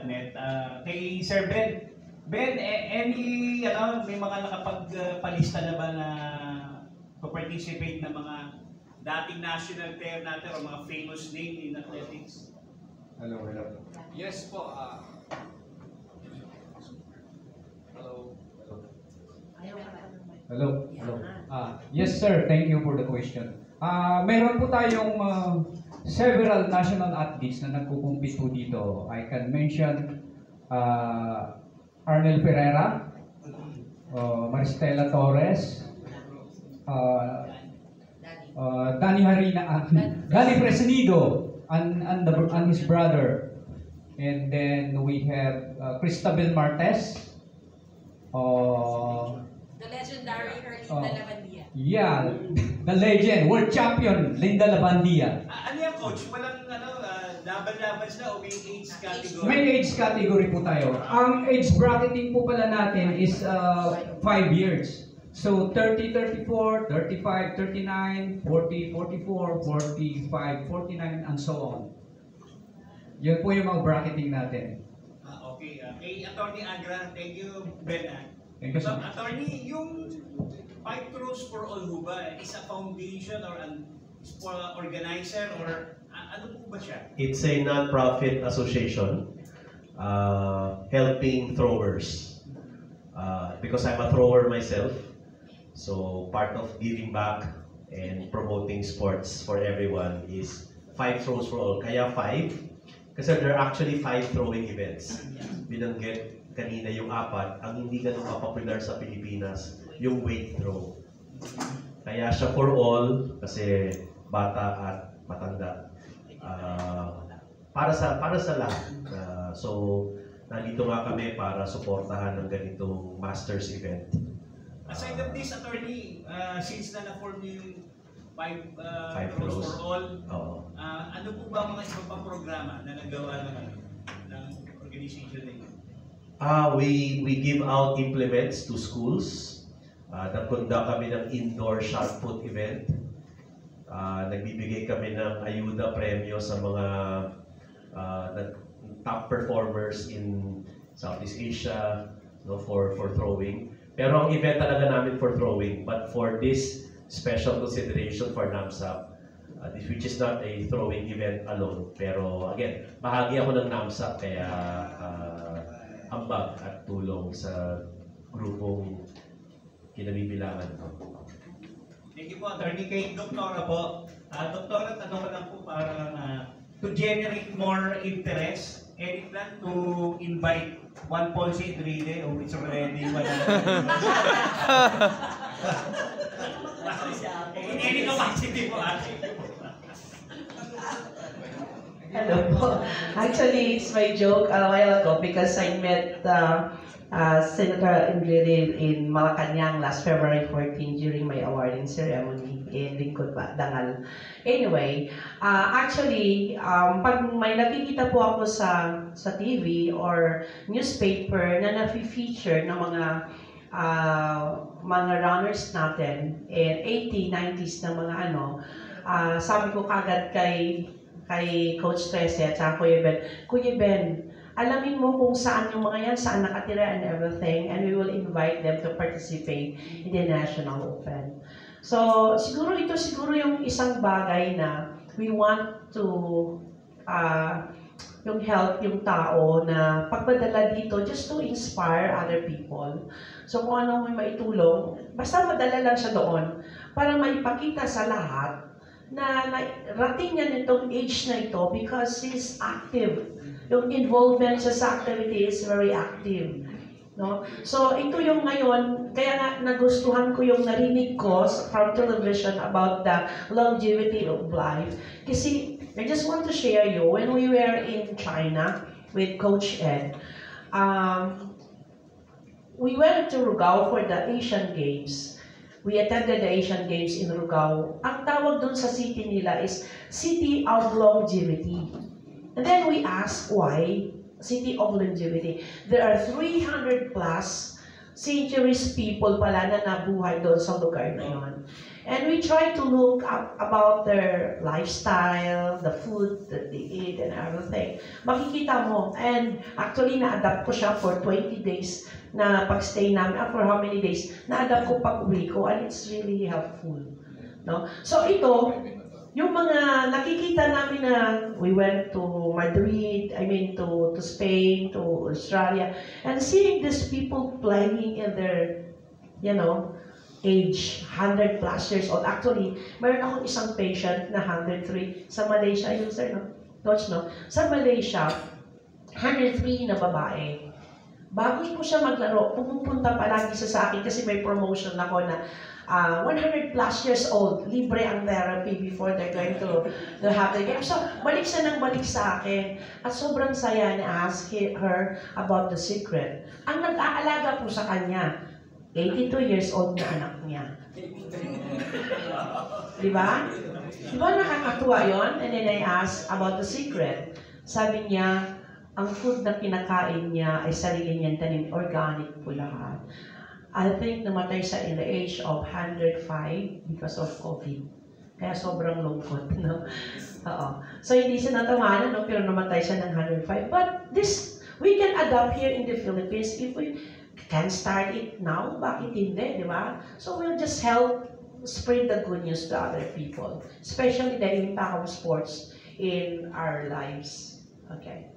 Sports.net. Kay Sir Ben. Ben, may mga nakapagpalista na ba na to-participate na mga dating national player natin o mga famous name in athletics? Hello. Yes po. Hello. Yes sir, thank you for the question. Meron po tayong several national athletes na nagkukumpit po dito. I can mention Arnel Ferreira, Maristela Torres, Danny Harina, Danny Fresnido, and his brother. And then we have Cristabel Martes. The legendary Linda Lavandia. Yeah, the legend, world champion, Linda Lavandia. Ano yan, coach? Walang laban-laban sila o may age category? May age category po tayo. Ang age bracketing po pala natin is 5 years. So 30, 34, 35, 39, 40, 44, 45, 49, and so on. Yun po yung mga bracketing natin. Okay. Kay Attorney Agra, thank you, Ben. Thank you so much. Attorney, yung 5 Throws for All ho ba is a foundation or an organizer or ano po ba siya? It's a non-profit association helping throwers. Because I'm a thrower myself, so part of giving back and promoting sports for everyone is 5 Throws for All. Kaya 5, kasi there are actually 5 throwing events. Binanggit kanina yung 4, ang hindi ganun ka-popular sa Pilipinas, yung weight throw. Kaya siya for all, kasi bata at matanda. Para sa lahat. So, nandito nga kami para suportahan ng ganitong Masters event. Aside of this, Attorney, since na-form yung 5 Throws for All, ano po ba mga ibang pang programa na nagawa ng organization na ito? We give out implements to schools. Nag-conduct kami ng indoor shot put event. Nagbibigay kami ng ayuda premyo sa mga top performers in Southeast Asia, for throwing. Pero ang event talaga namin for throwing, but for this special consideration for NAMSAP, which is not a throwing event alone. Pero again, bahagi ako ng NAMSAP, kaya ambag at tulong sa grupong kinabibilangan ko. Thank you po, Attorney. Kay Doktora po. Doktora, tanong ko lang po para to generate more interest, any plan to invite Juan Ponce Enrile or it's already in any capacity po ate? Hello po. Actually, it's my joke a while ago because I met Senator Enrile in Malacanang last February 14 during my awarding ceremony in Lingkod, Dangal. Anyway, actually, pag may nakikita po ako sa TV or newspaper na na-feature ng mga runners natin, 80s, 90s na mga sabi ko kagad kay Coach Trece at saka Kuya Ben, alamin mo kung saan yung mga yan, saan nakatira and everything, and we will invite them to participate in the National Open. So, siguro yung isang bagay na we want to yung help yung tao na pagpadala dito just to inspire other people. So, kung anong may maitulong, basta madala lang siya doon para maipakita sa lahat na rating niya nitong age na ito because he's active. Yung involvement siya sa activity is very active. No? So, ito yung ngayon, kaya nga nagustuhan ko yung narinig ko from television about the longevity of life. Kasi, I just want to share you, when we were in China with Coach Ed, we went to Rugao for the Asian Games. We attended the Asian Games in Rugao. Ang tawag dun sa city nila is City of Longevity. And then we asked why City of Longevity. There are 300 plus centuries people pala na nabuhay doon sa lugar na yun. And we try to look up about their lifestyle, the food that they eat and everything. Makikita mo. And actually, na-adapt ko siya for 20 days na pag-stay namin. For how many days? Na-adapt ko pag-uwi ko and it's really helpful. No? So ito, yung mga nakikita namin na we went to Madrid, to Spain, to Australia, and seeing these people playing in their, age, 100 plus years old. Actually, mayroon akong isang patient na 103 sa Malaysia, yun sir, no? Coach, no? Sa Malaysia, 103 na babae. Bago po siya maglaro, pumupunta palagi siya sa akin kasi may promotion ako na 100 plus years old, libre ang therapy before they're going to have the game. So, balik siya ng balik sa akin. At sobrang saya na ask her about the secret. Ang nag-aalaga po sa kanya, 82 years old na anak niya. Diba? Diba nakakatuwa yon? And then I asked about the secret. Sabi niya, ang food na kinakain niya ay sarili niyang tanim, organic po lahat. I think namatay siya in the age of 105 because of COVID. Kaya sobrang lungkot, no? Oo. So hindi siya natawanan, no? Pero namatay siya ng 105. But this, we can adapt here in the Philippines if we can start it now. Bakit hindi, di ba? So we'll just help spread the good news to other people, especially the impact of sports in our lives. Okay.